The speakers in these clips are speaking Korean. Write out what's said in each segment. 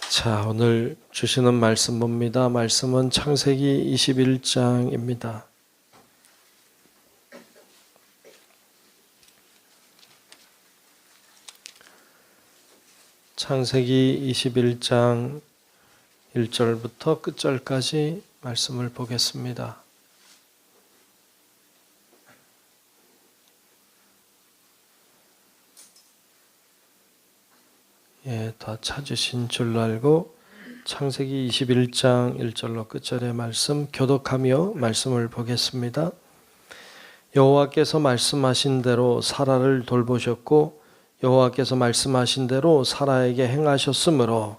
자, 오늘 주시는 말씀 봅니다. 말씀은 창세기 21장입니다. 창세기 21장 1절부터 끝절까지 말씀을 보겠습니다. 다 찾으신 줄 알고 창세기 21장 1절로 끝절의 말씀 교독하며 말씀을 보겠습니다. 여호와께서 말씀하신 대로 사라를 돌보셨고 여호와께서 말씀하신 대로 사라에게 행하셨으므로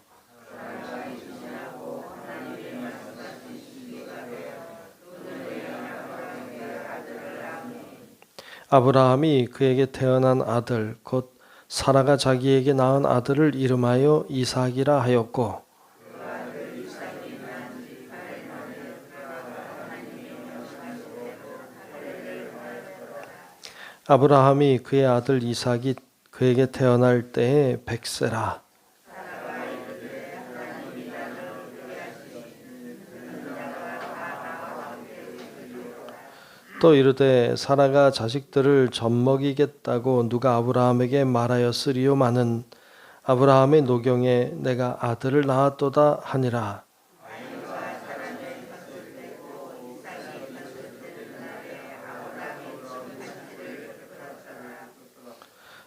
아브라함이 그에게 태어난 아들 곧 사라가 자기에게 낳은 아들을 이름하여 이삭이라 하였고 아브라함이 그의 아들 이삭이 그에게 태어날 때에 100세라. 또 이르되 사라가 자식들을 젖먹이겠다고 누가 아브라함에게 말하였으리요마는 아브라함의 노경에 내가 아들을 낳았도다 하니라.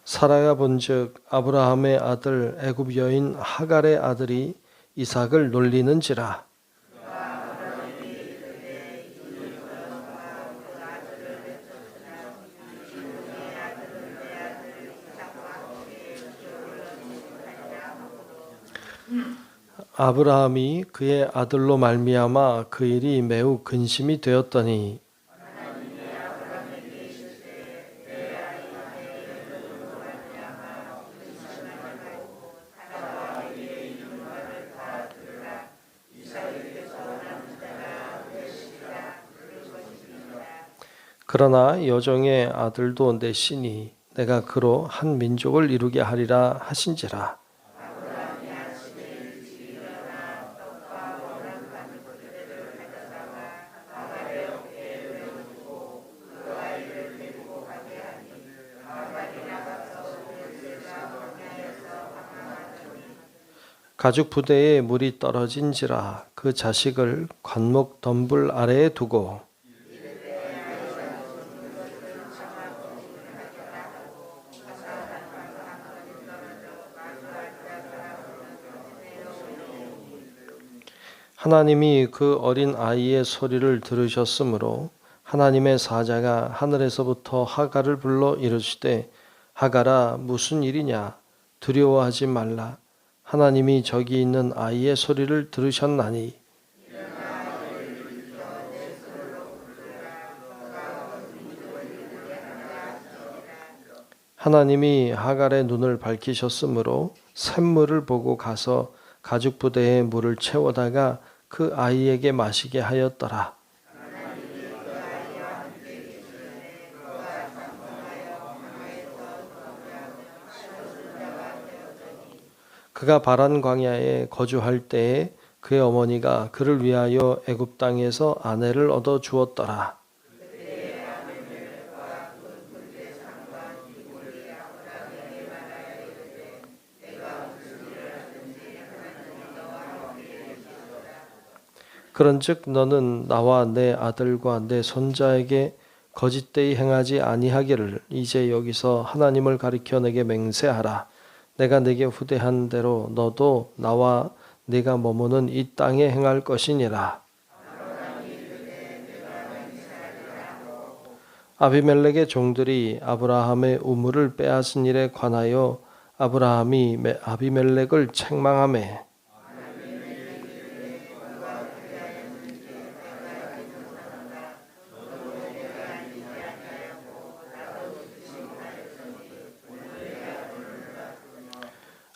사라가 본즉 아브라함의 아들 애굽 여인 하갈의 아들이 이삭을 놀리는지라. 아브라함이 그의 아들로 말미암아 그 일이 매우 근심이 되었더니 그러나 여종의 아들도 넷이니 내가 그로 한 민족을 이루게 하리라 하신지라. 가죽 부대에 물이 떨어진지라 그 자식을 관목 덤불 아래에 두고 하나님이 그 어린 아이의 소리를 들으셨으므로 하나님의 사자가 하늘에서부터 하갈을 불러 이르시되 하갈아 무슨 일이냐 두려워하지 말라 하나님이 저기 있는 아이의 소리를 들으셨나니 하나님이 하갈의 눈을 밝히셨으므로 샘물을 보고 가서 가죽 부대에 물을 채워다가 그 아이에게 마시게 하였더라. 그가 바란 광야에 거주할 때에 그의 어머니가 그를 위하여 애굽 땅에서 아내를 얻어 주었더라. 그런즉 너는 나와 내 아들과 내 손자에게 거짓되이 행하지 아니하기를 이제 여기서 하나님을 가리켜 내게 맹세하라. 내가 내게 후대한 대로 너도 나와 네가 머무는 이 땅에 행할 것이니라. 아비멜렉의 종들이 아브라함의 우물을 빼앗은 일에 관하여 아브라함이 아비멜렉을 책망하매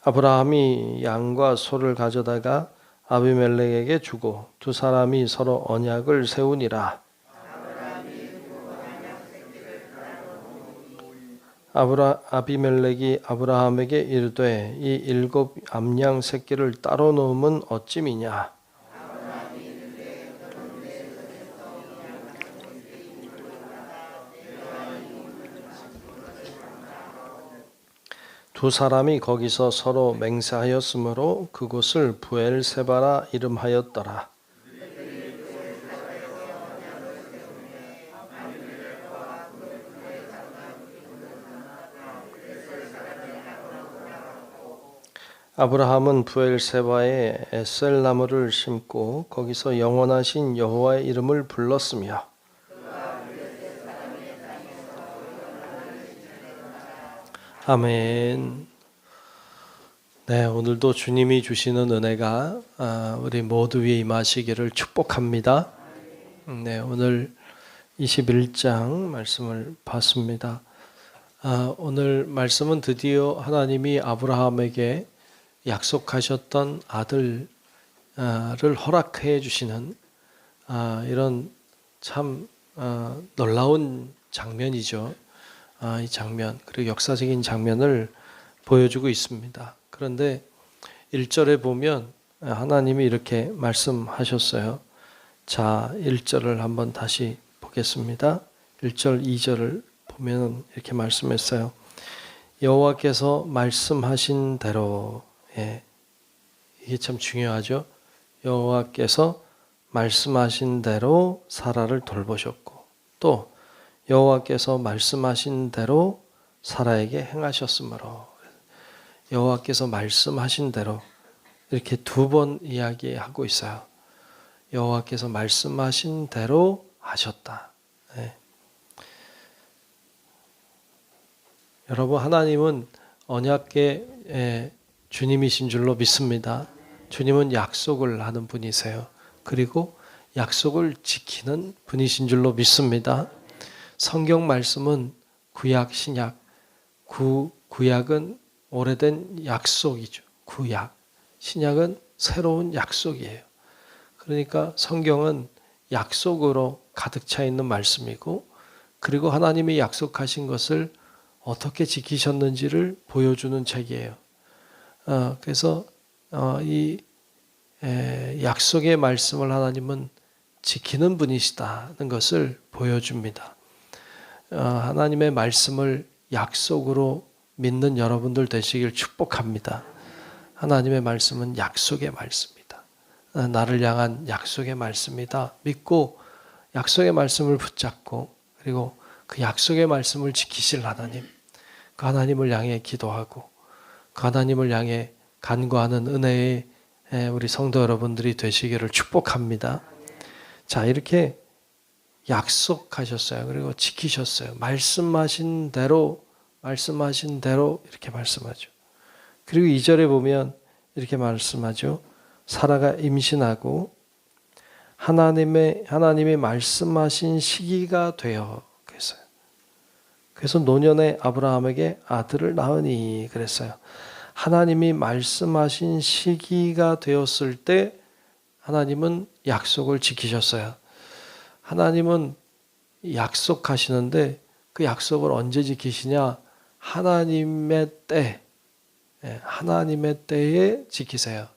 아브라함이 양과 소를 가져다가 아비멜렉에게 주고 두 사람이 서로 언약을 세우니라. 아비멜렉이 아브라함에게 이르되 이 7 암양 새끼를 따로 놓으면 어찌미냐. 두 사람이 거기서 서로 맹세하였으므로 그곳을 부엘세바라 이름하였더라. 아브라함은 부엘세바에 에셀 나무를 심고 거기서 영원하신 여호와의 이름을 불렀으며 아멘. 네, 오늘도 주님이 주시는 은혜가 우리 모두 위에 임하시기를 축복합니다. 네, 오늘 21장 말씀을 봤습니다. 오늘 말씀은 드디어 하나님이 아브라함에게 약속하셨던 아들을 허락해 주시는 이런 참 놀라운 장면이죠. 이 장면, 그리고 역사적인 장면을 보여주고 있습니다. 그런데 1절에 보면 하나님이 이렇게 말씀하셨어요. 자, 1절을 한번 다시 보겠습니다. 1절, 2절을 보면 이렇게 말씀했어요. 여호와께서 말씀하신 대로, 이게 참 중요하죠. 여호와께서 말씀하신 대로 사라를 돌보셨고, 또 여호와께서 말씀하신 대로 사라에게 행하셨으므로, 여호와께서 말씀하신 대로 이렇게 2번 이야기하고 있어요. 여호와께서 말씀하신 대로 하셨다. 여러분, 하나님은 언약의 주님이신 줄로 믿습니다. 주님은 약속을 하는 분이세요. 그리고 약속을 지키는 분이신 줄로 믿습니다. 성경 말씀은 구약, 신약, 구약은 오래된 약속이죠. 구약. 신약은 새로운 약속이에요. 그러니까 성경은 약속으로 가득 차 있는 말씀이고, 그리고 하나님이 약속하신 것을 어떻게 지키셨는지를 보여주는 책이에요. 그래서 이 약속의 말씀을 하나님은 지키는 분이시다는 것을 보여줍니다. 하나님의 말씀을 약속으로 믿는 여러분들 되시길 축복합니다. 하나님의 말씀은 약속의 말씀이다. 나를 향한 약속의 말씀이다. 믿고 약속의 말씀을 붙잡고, 그리고 그 약속의 말씀을 지키실 하나님, 그 하나님을 향해 기도하고 그 하나님을 향해 간구하는 은혜의 우리 성도 여러분들이 되시기를 축복합니다. 자, 이렇게 약속하셨어요. 그리고 지키셨어요. 말씀하신 대로 이렇게 말씀하죠. 그리고 2절에 보면 이렇게 말씀하죠. 사라가 임신하고 하나님이 말씀하신 시기가 되어 그랬어요. 그래서 노년에 아브라함에게 아들을 낳으니 그랬어요. 하나님이 말씀하신 시기가 되었을 때 하나님은 약속을 지키셨어요. 하나님은 약속하시는데 그 약속을 언제 지키시냐? 하나님의 때에 지키세요.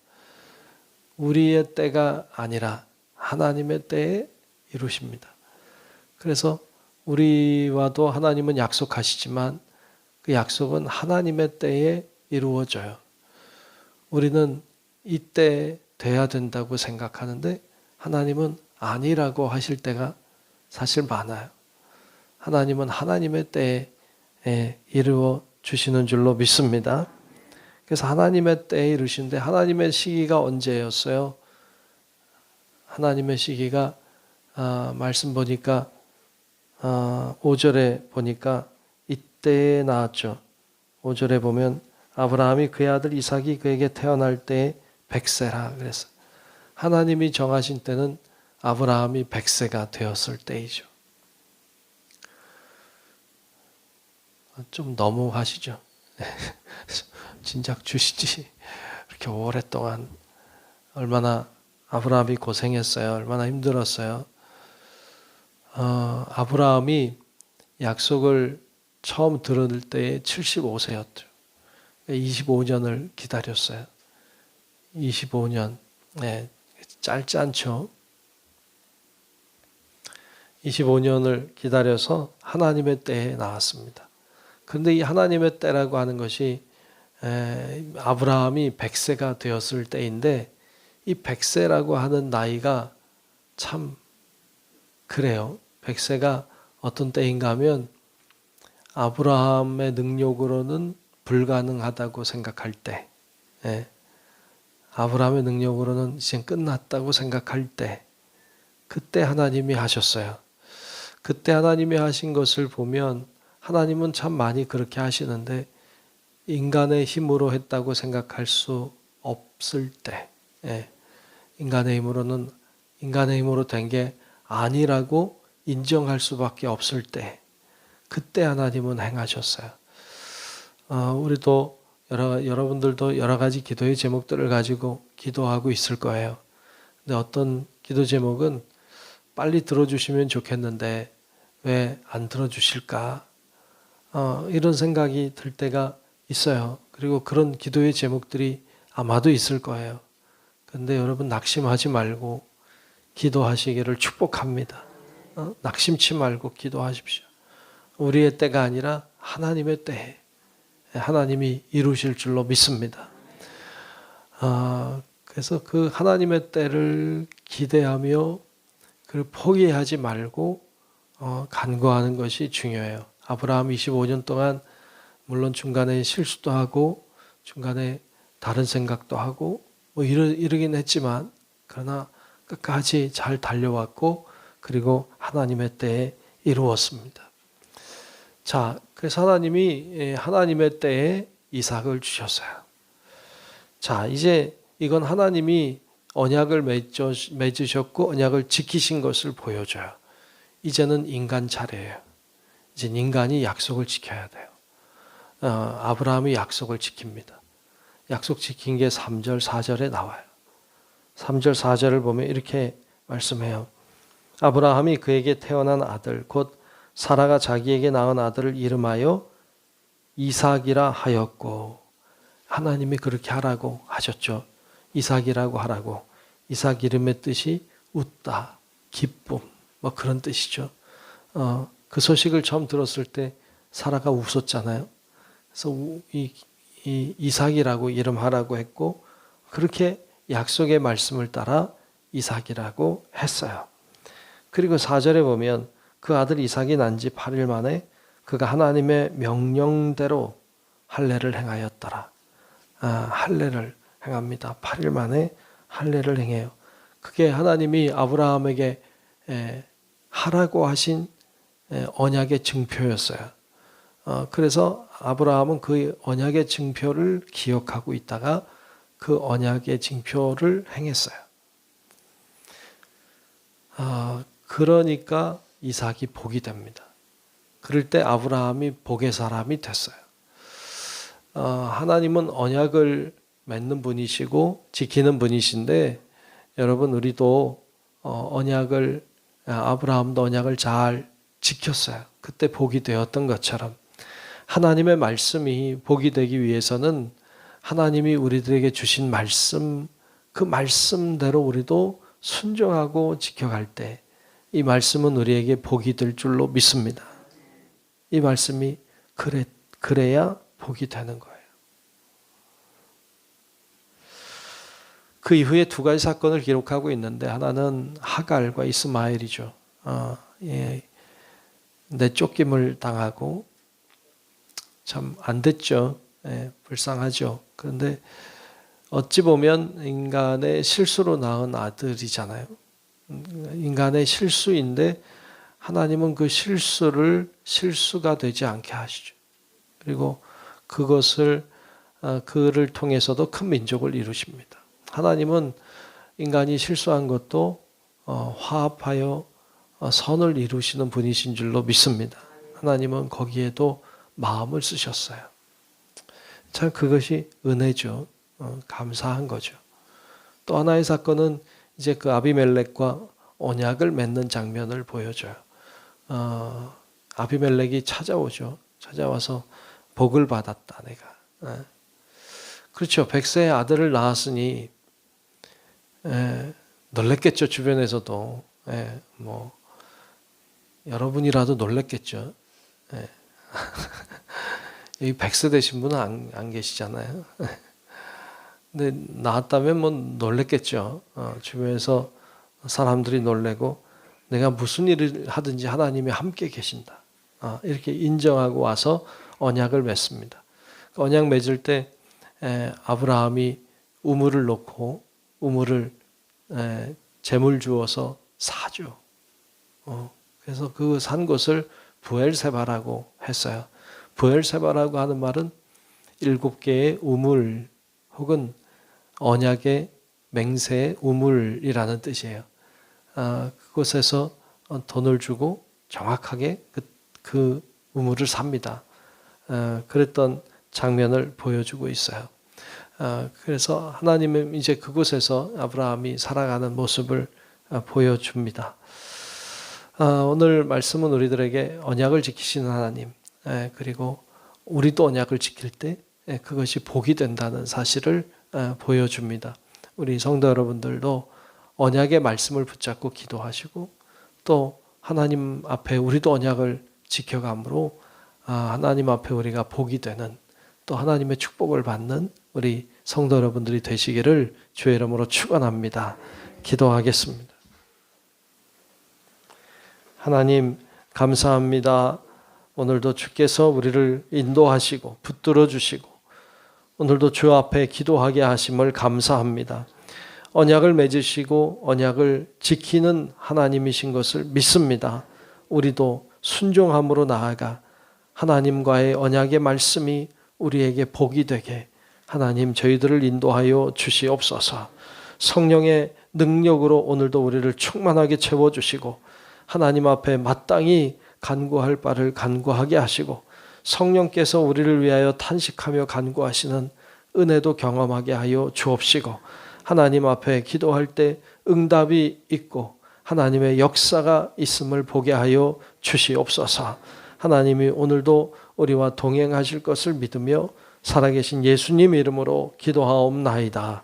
우리의 때가 아니라 하나님의 때에 이루십니다. 그래서 우리와도 하나님은 약속하시지만 그 약속은 하나님의 때에 이루어져요. 우리는 이때 돼야 된다고 생각하는데 하나님은 아니라고 하실 때가 사실 많아요. 하나님은 하나님의 때에 이루어 주시는 줄로 믿습니다. 그래서 하나님의 때에 이루시는데 하나님의 시기가 언제였어요? 하나님의 시기가 말씀 보니까 5절에 보니까 이때에 나왔죠. 5절에 보면 아브라함이 그의 아들 이삭이 그에게 태어날 때에 100세라 그랬어요. 하나님이 정하신 때는 아브라함이 100세가 되었을 때이죠. 좀 너무하시죠? 진작 주시지. 이렇게 오랫동안 얼마나 아브라함이 고생했어요. 얼마나 힘들었어요. 아브라함이 약속을 처음 들을 때에 75세였죠. 25년을 기다렸어요. 25년. 네, 짧지 않죠. 25년을 기다려서 하나님의 때에 나왔습니다. 그런데 이 하나님의 때라고 하는 것이 아브라함이 100세가 되었을 때인데 이 100세라고 하는 나이가 참 그래요. 100세가 어떤 때인가 하면 아브라함의 능력으로는 불가능하다고 생각할 때, 아브라함의 능력으로는 이제 끝났다고 생각할 때, 그때 하나님이 하셨어요. 그때 하나님이 하신 것을 보면 하나님은 참 많이 그렇게 하시는데 인간의 힘으로 했다고 생각할 수 없을 때, 인간의 힘으로 된 게 아니라고 인정할 수밖에 없을 때, 그때 하나님은 행하셨어요. 우리도 여러분들도 여러 가지 기도의 제목들을 가지고 기도하고 있을 거예요. 근데 어떤 기도 제목은 빨리 들어주시면 좋겠는데 왜 안 들어주실까? 이런 생각이 들 때가 있어요. 그리고 그런 기도의 제목들이 아마도 있을 거예요. 그런데 여러분 낙심하지 말고 기도하시기를 축복합니다. 낙심치 말고 기도하십시오. 우리의 때가 아니라 하나님의 때에 하나님이 이루실 줄로 믿습니다. 그래서 그 하나님의 때를 기대하며 그를 포기하지 말고 간구하는 것이 중요해요. 아브라함 25년 동안 물론 중간에 실수도 하고 중간에 다른 생각도 하고 뭐 이러긴 했지만 그러나 끝까지 잘 달려왔고 그리고 하나님의 때에 이루었습니다. 자, 그래서 하나님이 하나님의 때에 이삭을 주셨어요. 자, 이제 이건 하나님이 언약을 맺으셨고 언약을 지키신 것을 보여줘요. 이제는 인간 차례예요. 이제 인간이 약속을 지켜야 돼요. 아브라함이 약속을 지킵니다. 약속 지킨 게 3절, 4절에 나와요. 3절, 4절을 보면 이렇게 말씀해요. 아브라함이 그에게 태어난 아들, 곧 사라가 자기에게 낳은 아들을 이름하여 이삭이라 하였고, 하나님이 그렇게 하라고 하셨죠. 이삭이라고 하라고. 이삭 이름의 뜻이 웃다, 기쁨, 뭐 그런 뜻이죠. 그 소식을 처음 들었을 때 사라가 웃었잖아요. 그래서 이삭이라고 이름하라고 했고 그렇게 약속의 말씀을 따라 이삭이라고 했어요. 그리고 4절에 보면 그 아들 이삭이 난 지 8일 만에 그가 하나님의 명령대로 할례를 행하였더라. 할례를 행합니다. 8일 만에 할례를 행해요. 그게 하나님이 아브라함에게 하라고 하신 언약의 증표였어요. 그래서 아브라함은 그 언약의 증표를 기억하고 있다가 그 언약의 증표를 행했어요. 그러니까 이삭이 복이 됩니다. 그럴 때 아브라함이 복의 사람이 됐어요. 하나님은 언약을 맺는 분이시고 지키는 분이신데 여러분 우리도 아브라함도 언약을 잘 지켰어요. 그때 복이 되었던 것처럼 하나님의 말씀이 복이 되기 위해서는 하나님이 우리들에게 주신 말씀, 그 말씀대로 우리도 순종하고 지켜갈 때 이 말씀은 우리에게 복이 될 줄로 믿습니다. 이 말씀이 그래야 복이 되는 거예요. 그 이후에 두 가지 사건을 기록하고 있는데 하나는 하갈과 이스마엘이죠. 내쫓김을 당하고 참 안 됐죠. 불쌍하죠. 그런데 어찌 보면 인간의 실수로 낳은 아들이잖아요. 인간의 실수인데 하나님은 그 실수가 되지 않게 하시죠. 그리고 그를 통해서도 큰 민족을 이루십니다. 하나님은 인간이 실수한 것도 화합하여 선을 이루시는 분이신 줄로 믿습니다. 하나님은 거기에도 마음을 쓰셨어요. 참 그것이 은혜죠. 감사한 거죠. 또 하나의 사건은 이제 그 아비멜렉과 언약을 맺는 장면을 보여줘요. 아비멜렉이 찾아오죠. 찾아와서 복을 받았다 내가. 그렇죠. 100세의 아들을 낳았으니 놀랬겠죠. 주변에서도. 뭐 여러분이라도 놀랬겠죠. 여기 100세 되신 분은 안 계시잖아요. 근데 낳았다면 뭐 놀랬겠죠. 주변에서 사람들이 놀래고 내가 무슨 일을 하든지 하나님이 함께 계신다. 이렇게 인정하고 와서 언약을 맺습니다. 언약 맺을 때 아브라함이 우물을 놓고 우물을 재물 주어서 사죠. 그래서 그 산 곳을 부엘세바라고 했어요. 부엘세바라고 하는 말은 7개의 우물 혹은 언약의 맹세의 우물이라는 뜻이에요. 그곳에서 돈을 주고 정확하게 그 우물을 삽니다. 그랬던 장면을 보여주고 있어요. 그래서 하나님은 이제 그곳에서 아브라함이 살아가는 모습을 보여줍니다. 오늘 말씀은 우리들에게 언약을 지키시는 하나님, 그리고 우리도 언약을 지킬 때 그것이 복이 된다는 사실을 보여줍니다. 우리 성도 여러분들도 언약의 말씀을 붙잡고 기도하시고 또 하나님 앞에 우리도 언약을 지켜감으로 하나님 앞에 우리가 복이 되는 또 하나님의 축복을 받는 우리 성도 여러분들이 되시기를 주의 이름으로 축원합니다. 기도하겠습니다. 하나님 감사합니다. 오늘도 주께서 우리를 인도하시고 붙들어 주시고 오늘도 주 앞에 기도하게 하심을 감사합니다. 언약을 맺으시고 언약을 지키는 하나님이신 것을 믿습니다. 우리도 순종함으로 나아가 하나님과의 언약의 말씀이 우리에게 복이 되게 하나님 저희들을 인도하여 주시옵소서. 성령의 능력으로 오늘도 우리를 충만하게 채워주시고 하나님 앞에 마땅히 간구할 바를 간구하게 하시고 성령께서 우리를 위하여 탄식하며 간구하시는 은혜도 경험하게 하여 주옵시고 하나님 앞에 기도할 때 응답이 있고 하나님의 역사가 있음을 보게 하여 주시옵소서. 하나님이 오늘도 우리와 동행하실 것을 믿으며 살아계신 예수님 이름으로 기도하옵나이다.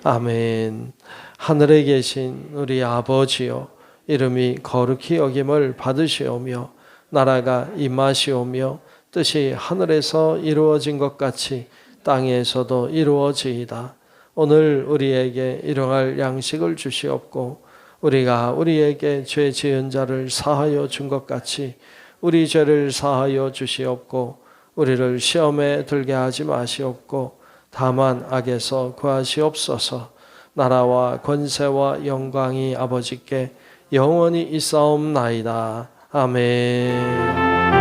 아멘. 하늘에 계신 우리 아버지여 이름이 거룩히 여김을 받으시오며 나라가 임하시오며 뜻이 하늘에서 이루어진 것 같이 땅에서도 이루어지이다. 오늘 우리에게 일용할 양식을 주시옵고 우리가 우리에게 죄 지은 자를 사하여 준 것 같이 우리 죄를 사하여 주시옵고 우리를 시험에 들게 하지 마시옵고 다만 악에서 구하시옵소서. 나라와 권세와 영광이 아버지께 영원히 있사옵나이다. 아멘.